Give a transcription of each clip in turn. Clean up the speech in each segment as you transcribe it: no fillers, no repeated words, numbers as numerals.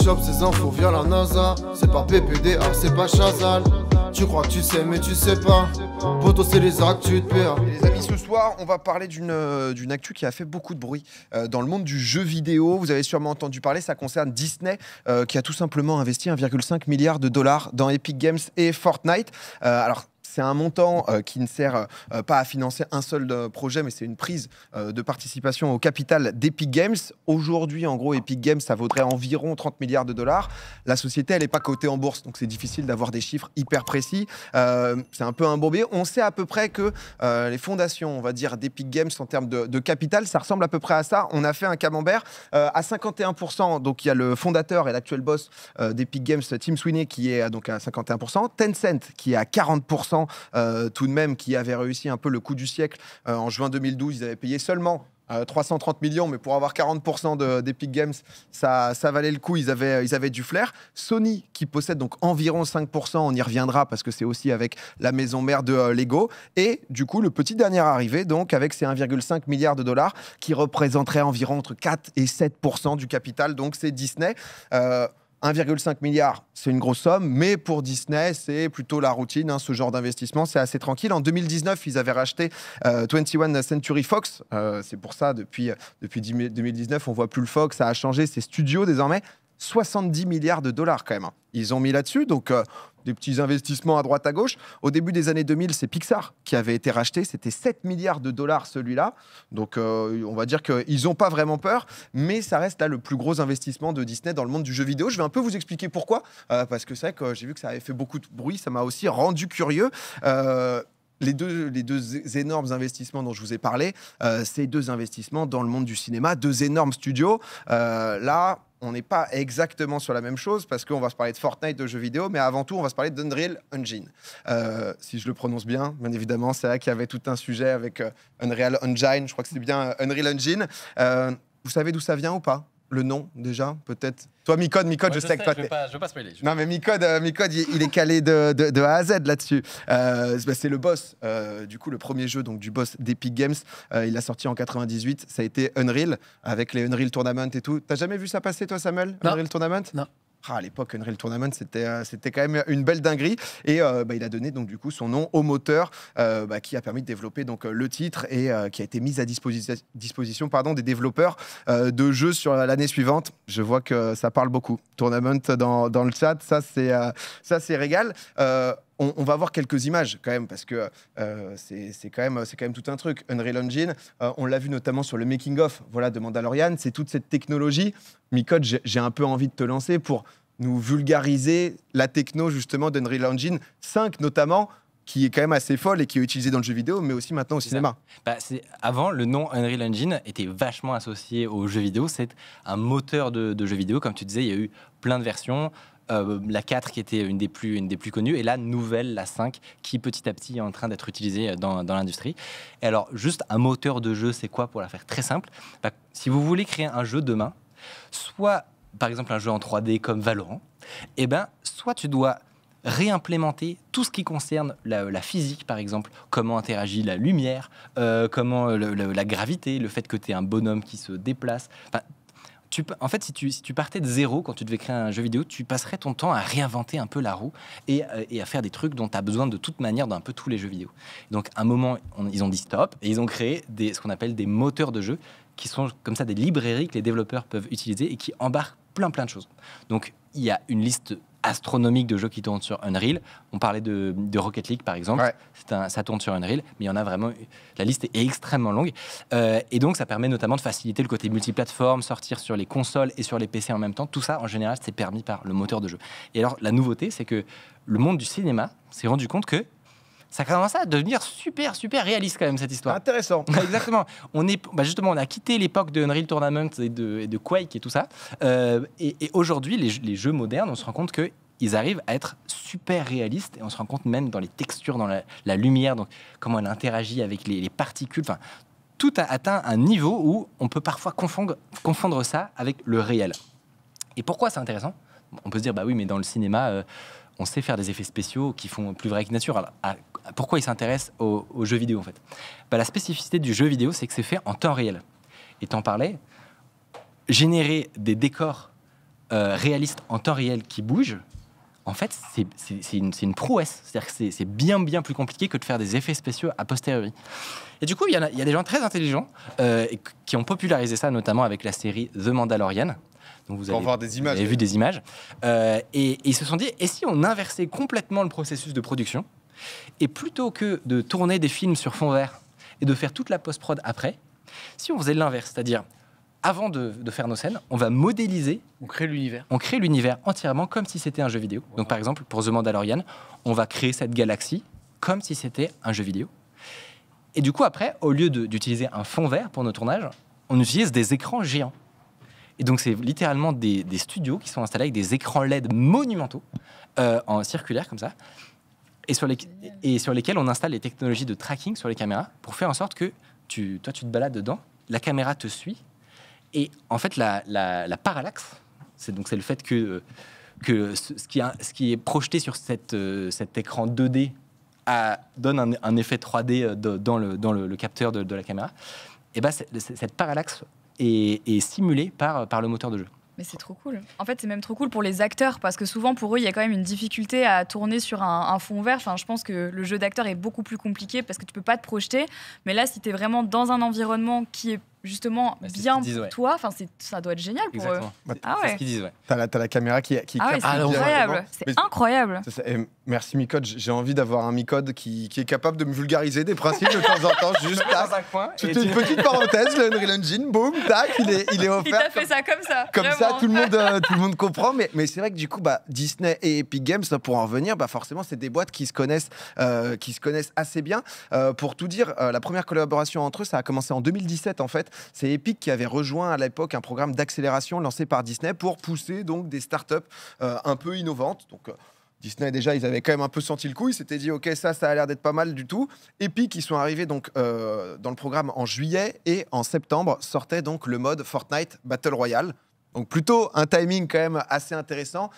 chope ces infos via la NASA. C'est pas PPDA, c'est pas Chazal. Tu crois que tu sais mais tu sais pas. Poto c'est les actus de PA. Les amis, ce soir on va parler d'une actu qui a fait beaucoup de bruit dans le monde du jeu vidéo. Vous avez sûrement entendu parler, ça concerne Disney qui a tout simplement investi 1,5 milliard de dollars dans Epic Games et Fortnite. Alors c'est un montant qui ne sert pas à financer un seul projet, mais c'est une prise de participation au capital d'Epic Games. Aujourd'hui, en gros, Epic Games, ça vaudrait environ 30 milliards de dollars. La société, elle n'est pas cotée en bourse, donc c'est difficile d'avoir des chiffres hyper précis. C'est un peu imbobé. On sait à peu près que les fondations, on va dire, d'Epic Games en termes de capital, ça ressemble à peu près à ça. On a fait un camembert à 51%. Donc, il y a le fondateur et l'actuel boss d'Epic Games, Tim Sweeney, qui est donc à 51%. Tencent, qui est à 40%. Tout de même, qui avait réussi un peu le coup du siècle en juin 2012. Ils avaient payé seulement 330 millions, mais pour avoir 40% d'Epic Games, ça valait le coup. Ils avaient du flair. Sony, qui possède donc environ 5%, on y reviendra parce que c'est aussi avec la maison mère de Lego. Et du coup, le petit dernier arrivé, donc avec ses 1,5 milliard de dollars, qui représenterait environ entre 4 et 7% du capital. Donc c'est Disney. 1,5 milliard, c'est une grosse somme, mais pour Disney, c'est plutôt la routine. Ce genre d'investissement, c'est assez tranquille. En 2019, ils avaient racheté 21 Century Fox. C'est pour ça, depuis 2019, on ne voit plus le Fox. Ça a changé. C'est studio désormais. 70 milliards de dollars quand même. Ils ont mis là-dessus, donc des petits investissements à droite à gauche. Au début des années 2000, c'est Pixar qui avait été racheté. C'était 7 milliards de dollars celui-là. Donc on va dire qu'ils n'ont pas vraiment peur, mais ça reste là le plus gros investissement de Disney dans le monde du jeu vidéo. Je vais un peu vous expliquer pourquoi, parce que c'est vrai que j'ai vu que ça avait fait beaucoup de bruit, ça m'a aussi rendu curieux. Les deux énormes investissements dont je vous ai parlé, c'est deux investissements dans le monde du cinéma, deux énormes studios. Là, on n'est pas exactement sur la même chose parce qu'on va se parler de Fortnite, de jeux vidéo, mais avant tout, on va se parler d'Unreal Engine. Si je le prononce bien évidemment, c'est là qu'il y avait tout un sujet avec Unreal Engine. Je crois que c'est bien Unreal Engine. Vous savez d'où ça vient ou pas? Le nom, déjà, peut-être. Toi, Micode, Ouais, je sais que toi... je veux pas spoiler. Non, mais Micode, il est calé de A à Z là-dessus. C'est le boss, du coup, le premier jeu donc, du boss d'Epic Games. Il a sorti en 98. Ça a été Unreal, avec les Unreal Tournament et tout. T'as jamais vu ça passer, toi, Samuel? Non. Unreal Tournament? Non. À l'époque, Unreal Tournament, c'était quand même une belle dinguerie. Et il a donné donc, du coup, son nom au moteur qui a permis de développer donc, le titre et qui a été mis à disposition des développeurs de jeux sur l'année suivante. Je vois que ça parle beaucoup. Tournament dans le chat, ça c'est régal. On va voir quelques images quand même parce que c'est quand même tout un truc. Unreal Engine, on l'a vu notamment sur le making of de Mandalorian. C'est toute cette technologie. Micode, j'ai un peu envie de te lancer pour nous vulgariser la techno justement d'Unreal Engine 5 notamment, qui est quand même assez folle et qui est utilisée dans le jeu vidéo, mais aussi maintenant au cinéma. Avant, le nom Unreal Engine était vachement associé aux jeux vidéo. C'est un moteur de jeux vidéo. Comme tu disais, il y a eu plein de versions. La 4 qui était une des plus connues, et la nouvelle, la 5, qui petit à petit est en train d'être utilisée dans l'industrie. Et alors, juste un moteur de jeu, c'est quoi pour la faire très simple? Si vous voulez créer un jeu demain, soit par exemple un jeu en 3D comme Valorant, soit tu dois réimplémenter tout ce qui concerne la physique, par exemple, comment interagit la lumière, comment la gravité, le fait que tu aies un bonhomme qui se déplace. En fait, si tu partais de zéro quand tu devais créer un jeu vidéo, tu passerais ton temps à réinventer un peu la roue et à faire des trucs dont tu as besoin de toute manière dans un peu tous les jeux vidéo. Donc, à un moment, ils ont dit stop et ils ont créé ce qu'on appelle des moteurs de jeu qui sont comme ça des librairies que les développeurs peuvent utiliser et qui embarquent plein de choses. Donc, il y a une liste astronomique de jeux qui tournent sur Unreal. On parlait de Rocket League, par exemple. Ouais. Ça tourne sur Unreal, mais il y en a vraiment... La liste est extrêmement longue. Et donc, ça permet notamment de faciliter le côté multiplateforme, sortir sur les consoles et sur les PC en même temps. Tout ça, en général, c'est permis par le moteur de jeu. Et alors, la nouveauté, c'est que le monde du cinéma s'est rendu compte que ça commence à devenir super réaliste quand même, cette histoire. Intéressant. Exactement. Justement, on a quitté l'époque de Unreal Tournament et de Quake et tout ça. Et aujourd'hui, les jeux modernes, on se rend compte qu'ils arrivent à être super réalistes. Et on se rend compte même dans les textures, dans la lumière, donc comment elle interagit avec les particules. Enfin, tout a atteint un niveau où on peut parfois confondre ça avec le réel. Et pourquoi c'est intéressant? On peut se dire, bah oui, mais dans le cinéma... on sait faire des effets spéciaux qui font plus vrai que nature. Alors, pourquoi ils s'intéressent aux jeux vidéo, en fait? La spécificité du jeu vidéo, c'est que c'est fait en temps réel. Et t'en parlais, générer des décors réaliste en temps réel qui bouge, en fait, c'est une prouesse. C'est-à-dire que c'est bien plus compliqué que de faire des effets spéciaux a posteriori. Et du coup, il y a des gens très intelligents qui ont popularisé ça, notamment avec la série The Mandalorian. Donc vous voir des images. Vous avez vu des images. Et ils se sont dit, et si on inversait complètement le processus de production, et plutôt que de tourner des films sur fond vert et de faire toute la post-prod après, si on faisait l'inverse, c'est-à-dire avant de faire nos scènes, on va modéliser. On crée l'univers. On crée l'univers entièrement comme si c'était un jeu vidéo. Donc par exemple, pour The Mandalorian, on va créer cette galaxie comme si c'était un jeu vidéo. Et du coup, après, au lieu d'utiliser un fond vert pour nos tournages, on utilise des écrans géants. Et donc c'est littéralement des studios qui sont installés avec des écrans LED monumentaux, en circulaire comme ça, et sur lesquels on installe les technologies de tracking sur les caméras pour faire en sorte que toi tu te balades dedans, la caméra te suit. Et en fait, la parallaxe, c'est le fait que ce qui est projeté sur cet écran 2D donne un effet 3D dans le capteur de la caméra. Et ben, cette parallaxe est simulée par le moteur de jeu. Mais c'est trop cool. En fait, c'est même trop cool pour les acteurs parce que souvent, pour eux, il y a quand même une difficulté à tourner sur un fond vert. Enfin, je pense que le jeu d'acteur est beaucoup plus compliqué parce que tu peux pas te projeter. Mais là, si tu es vraiment dans un environnement qui est justement bien pour toi, ça doit être génial pour eux. C'est ce qu'ils disent, ouais. T'as la caméra qui c'est incroyable. C'est incroyable. Merci Micode, j'ai envie d'avoir un Micode qui est capable de me vulgariser des principes de temps en temps. Juste dans un coin. C'était une petite parenthèse, le Unreal Engine, boum, tac, il est offert. Il t'a fait ça comme ça. Comme ça, tout le monde comprend. Mais c'est vrai que du coup, Disney et Epic Games, pour en revenir, forcément, c'est des boîtes qui se connaissent assez bien. Pour tout dire, la première collaboration entre eux, ça a commencé en 2017 en fait. C'est Epic qui avait rejoint à l'époque un programme d'accélération lancé par Disney pour pousser donc des startups un peu innovantes. Donc Disney déjà, ils avaient quand même un peu senti le coup. Ils s'étaient dit ok, ça a l'air d'être pas mal du tout. Epic, ils sont arrivés donc dans le programme en juillet et en septembre sortait donc le mode Fortnite Battle Royale. Donc plutôt un timing quand même assez intéressant.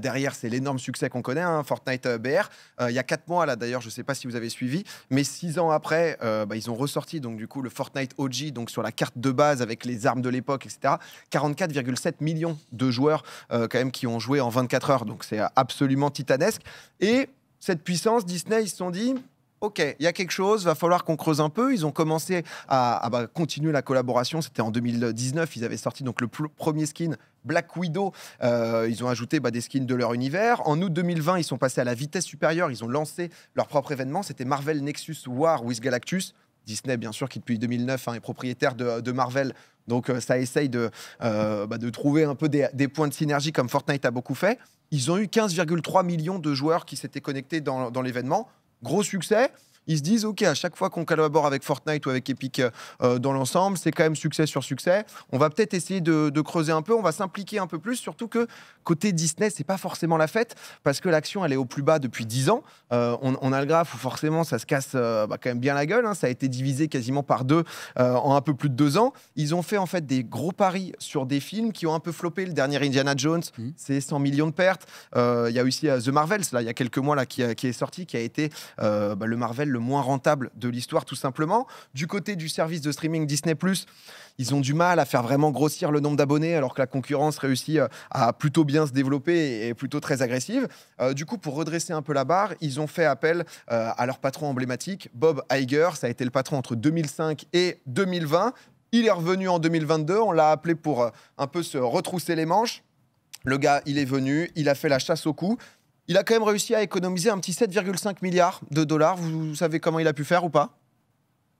Derrière, c'est l'énorme succès qu'on connaît, Fortnite BR. Il y a 4 mois, là d'ailleurs, je ne sais pas si vous avez suivi, mais 6 ans après, ils ont ressorti donc, du coup, le Fortnite OG donc, sur la carte de base avec les armes de l'époque, etc. 44,7 millions de joueurs quand même qui ont joué en 24 heures. Donc c'est absolument titanesque. Et cette puissance, Disney, ils se sont dit... Ok, il y a quelque chose, va falloir qu'on creuse un peu. Ils ont commencé à continuer la collaboration. C'était en 2019. Ils avaient sorti donc le premier skin Black Widow. Ils ont ajouté des skins de leur univers. En août 2020, ils sont passés à la vitesse supérieure. Ils ont lancé leur propre événement. C'était Marvel Nexus War with Galactus. Disney, bien sûr, qui depuis 2009 est propriétaire de Marvel. Donc ça essaye de trouver un peu des points de synergie comme Fortnite a beaucoup fait. Ils ont eu 15,3 millions de joueurs qui s'étaient connectés dans l'événement. Gros succès. Ils se disent, OK, à chaque fois qu'on collabore avec Fortnite ou avec Epic dans l'ensemble, c'est quand même succès sur succès. On va peut-être essayer de creuser un peu, on va s'impliquer un peu plus, surtout que côté Disney, c'est pas forcément la fête, parce que l'action, elle est au plus bas depuis 10 ans. On a le graphe où forcément, ça se casse quand même bien la gueule. Ça a été divisé quasiment par 2 en un peu plus de 2 ans. Ils ont fait en fait des gros paris sur des films qui ont un peu floppé. Le dernier Indiana Jones, c'est 100 millions de pertes. Il y a aussi The Marvels, là, il y a quelques mois, là, qui est sorti, qui a été le Marvel le moins rentable de l'histoire, tout simplement. Du côté du service de streaming Disney+, ils ont du mal à faire vraiment grossir le nombre d'abonnés, alors que la concurrence réussit à plutôt bien se développer et est plutôt très agressive. Du coup, pour redresser un peu la barre, ils ont fait appel à leur patron emblématique, Bob Iger. Ça a été le patron entre 2005 et 2020. Il est revenu en 2022. On l'a appelé pour un peu se retrousser les manches. Le gars, il est venu, il a fait la chasse au cou. Il a quand même réussi à économiser un petit 7,5 milliards de dollars. Vous savez comment il a pu faire ou pas?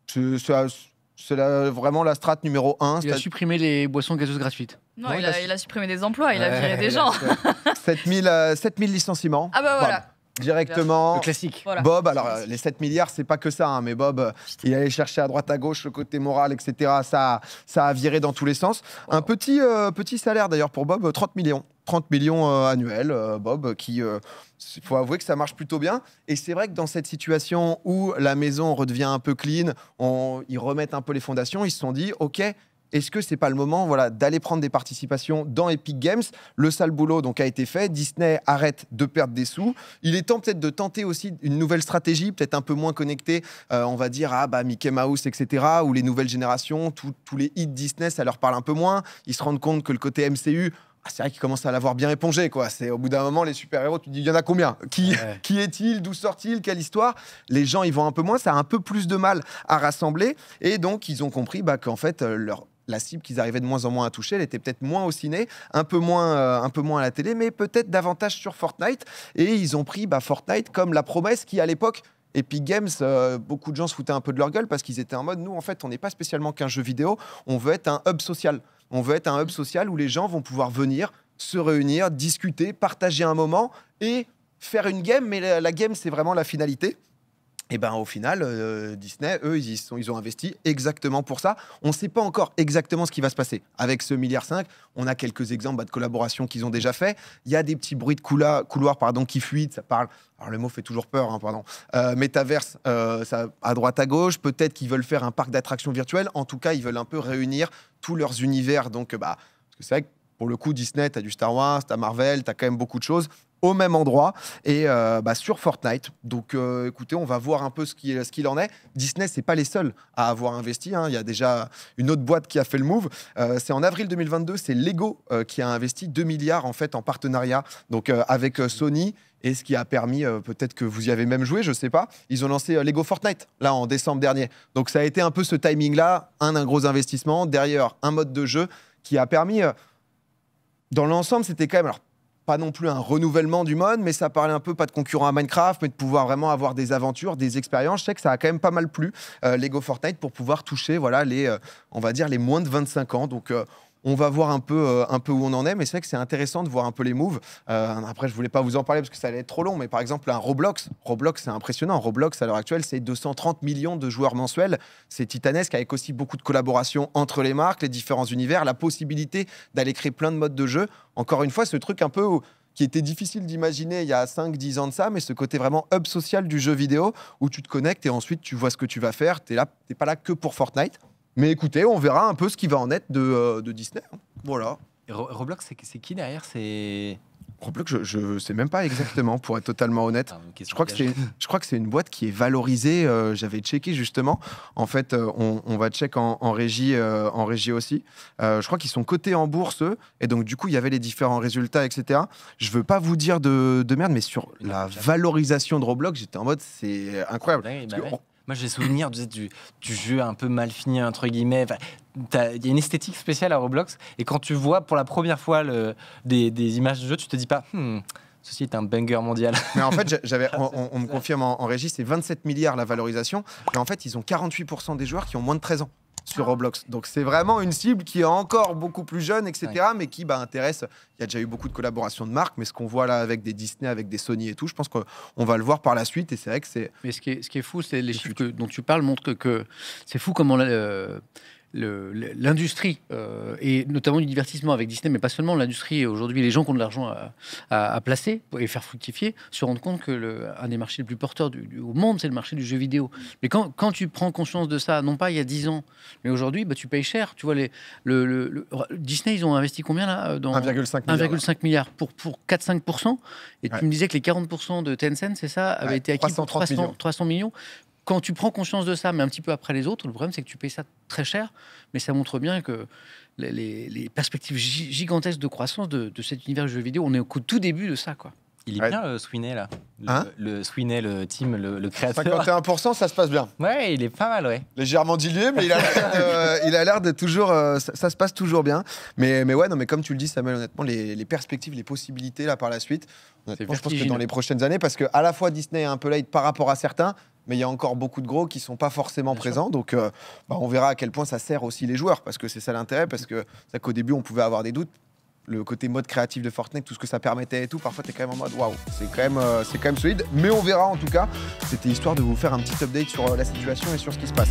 C'est vraiment la strate numéro 1. Il a supprimé les boissons gazeuses gratuites. Non, il a supprimé des emplois, il a viré des gens. 7000 licenciements. Ah bah voilà. Directement. Le classique. Voilà. Bob, alors les 7 milliards, c'est pas que ça, mais Bob, il allait chercher à droite à gauche le côté moral, etc. Ça a viré dans tous les sens. Un petit salaire d'ailleurs pour Bob, 30 millions. 30 millions annuels, Bob, qui, il faut avouer que ça marche plutôt bien. Et c'est vrai que dans cette situation où la maison redevient un peu clean, ils remettent un peu les fondations, ils se sont dit, OK, est-ce que c'est pas le moment d'aller prendre des participations dans Epic Games? Le sale boulot donc, a été fait. Disney arrête de perdre des sous. Il est temps peut-être de tenter aussi une nouvelle stratégie, peut-être un peu moins connectée, on va dire, à Mickey Mouse, etc., où les nouvelles générations, tous les hits Disney, ça leur parle un peu moins. Ils se rendent compte que le côté MCU, c'est vrai qu'ils commencent à l'avoir bien épongé, quoi. C'est au bout d'un moment, les super-héros, tu te dis, il y en a combien? Qui est-il? D'où sort-il? Quelle histoire? Les gens, ils vont un peu moins, ça a un peu plus de mal à rassembler. Et donc, ils ont compris qu'en fait, la cible qu'ils arrivaient de moins en moins à toucher, elle était peut-être moins au ciné, un peu moins à la télé, mais peut-être davantage sur Fortnite. Et ils ont pris Fortnite comme la promesse qui, à l'époque, Epic Games, beaucoup de gens se foutaient un peu de leur gueule parce qu'ils étaient en mode, nous, en fait, on n'est pas spécialement qu'un jeu vidéo, on veut être un hub social. On veut être un hub social où les gens vont pouvoir venir, se réunir, discuter, partager un moment et faire une game, mais la game, c'est vraiment la finalité. Et au final, Disney, eux, ils ont investi exactement pour ça. On ne sait pas encore exactement ce qui va se passer. Avec ce 1,5 milliard, on a quelques exemples de collaborations qu'ils ont déjà fait. Il y a des petits bruits de couloirs qui fuitent, ça parle... Alors le mot fait toujours peur, métaverse, ça, à droite à gauche. Peut-être qu'ils veulent faire un parc d'attractions virtuelles. En tout cas, ils veulent un peu réunir tous leurs univers. Donc, parce que c'est vrai que pour le coup, Disney, tu as du Star Wars, tu as Marvel, tu as quand même beaucoup de choses au même endroit et sur Fortnite. Donc écoutez, on va voir un peu ce qu'il en est. Disney, c'est pas les seuls à avoir investi. Il y a déjà une autre boîte qui a fait le move. C'est en avril 2022, c'est Lego qui a investi 2 milliards en fait en partenariat donc avec Sony. Et ce qui a permis, peut-être que vous y avez même joué, je sais pas, ils ont lancé Lego Fortnite, là, en décembre dernier. Donc ça a été un peu ce timing-là, un gros investissement, derrière un mode de jeu qui a permis, dans l'ensemble, c'était quand même, alors pas non plus un renouvellement du mode, mais ça parlait un peu, pas de concurrent à Minecraft, mais de pouvoir vraiment avoir des aventures, des expériences. Je sais que ça a quand même pas mal plu, Lego Fortnite, pour pouvoir toucher, on va dire, les moins de 25 ans. Donc, on va voir un peu où on en est, mais c'est vrai que c'est intéressant de voir un peu les moves. Après, je voulais pas vous en parler parce que ça allait être trop long, mais par exemple, un Roblox, c'est impressionnant. Roblox, à l'heure actuelle, c'est 230 millions de joueurs mensuels. C'est titanesque, avec aussi beaucoup de collaborations entre les marques, les différents univers, la possibilité d'aller créer plein de modes de jeu. Encore une fois, ce truc un peu qui était difficile d'imaginer il y a 5-10 ans de ça, mais ce côté vraiment hub social du jeu vidéo, où tu te connectes et ensuite tu vois ce que tu vas faire. T'es pas là que pour Fortnite. Mais écoutez, on verra un peu ce qui va en être de Disney. Voilà. Roblox, c'est qui derrière? C'est Roblox, je sais même pas exactement, pour être totalement honnête. Je crois que c'est une boîte qui est valorisée. J'avais checké justement. En fait, on va check en régie aussi. Je crois qu'ils sont cotés en bourse, eux, et donc du coup, il y avait les différents résultats, etc. Je veux pas vous dire de merde, mais sur la valorisation de Roblox, j'étais en mode, c'est incroyable. Moi, j'ai souvenir du jeu un peu mal fini, entre guillemets. Il y a une esthétique spéciale à Roblox. Et quand tu vois pour la première fois des images de jeu, tu te dis pas ceci est un banger mondial. Mais en fait, on me confirme en régie, c'est 27 milliards la valorisation. Mais en fait, ils ont 48% des joueurs qui ont moins de 13 ans sur Roblox. Donc c'est vraiment une cible qui est encore beaucoup plus jeune, etc. Ouais. Mais qui intéresse. Il y a déjà eu beaucoup de collaborations de marques, mais ce qu'on voit là avec des Disney, avec des Sony et tout, je pense qu'on va le voir par la suite. Et c'est vrai que c'est... Mais ce qui est fou, c'est les chiffres dont tu parles montrent que c'est fou comment l'industrie, et notamment du divertissement avec Disney, mais pas seulement l'industrie, aujourd'hui les gens qui ont de l'argent à placer et faire fructifier, se rendent compte que un des marchés les plus porteurs au monde, c'est le marché du jeu vidéo. Mais quand tu prends conscience de ça, non pas il y a 10 ans, mais aujourd'hui, tu payes cher. Tu vois, Disney, ils ont investi combien là dans 1,5 milliard pour 4-5%. Et tu me disais que les 40% de Tencent, c'est ça, avaient été acquis pour 300 millions. Quand tu prends conscience de ça, mais un petit peu après les autres, le problème, c'est que tu payes ça très cher, mais ça montre bien que les perspectives gigantesques de croissance de cet univers du jeu vidéo, on est au tout début de ça, quoi. Il est bien, Sweeney, là. Le Sweeney, le team, le créateur. 51%, ça se passe bien. Ouais, il est pas mal, ouais. Légèrement dilué, mais il a l'air de toujours... ça se passe toujours bien. Mais ouais, non, mais comme tu le dis, Samuel, honnêtement, les perspectives, les possibilités, là, par la suite, honnêtement, je pense que dans les prochaines années, parce qu'à la fois, Disney est un peu late par rapport à certains, mais il y a encore beaucoup de gros qui ne sont pas forcément présents. Donc, on verra à quel point ça sert aussi les joueurs, parce que c'est ça l'intérêt, parce que c'est qu'au début, on pouvait avoir des doutes. Le côté mode créatif de Fortnite, tout ce que ça permettait et tout, parfois t'es quand même en mode waouh, c'est quand même solide, mais on verra en tout cas. C'était histoire de vous faire un petit update sur la situation et sur ce qui se passe.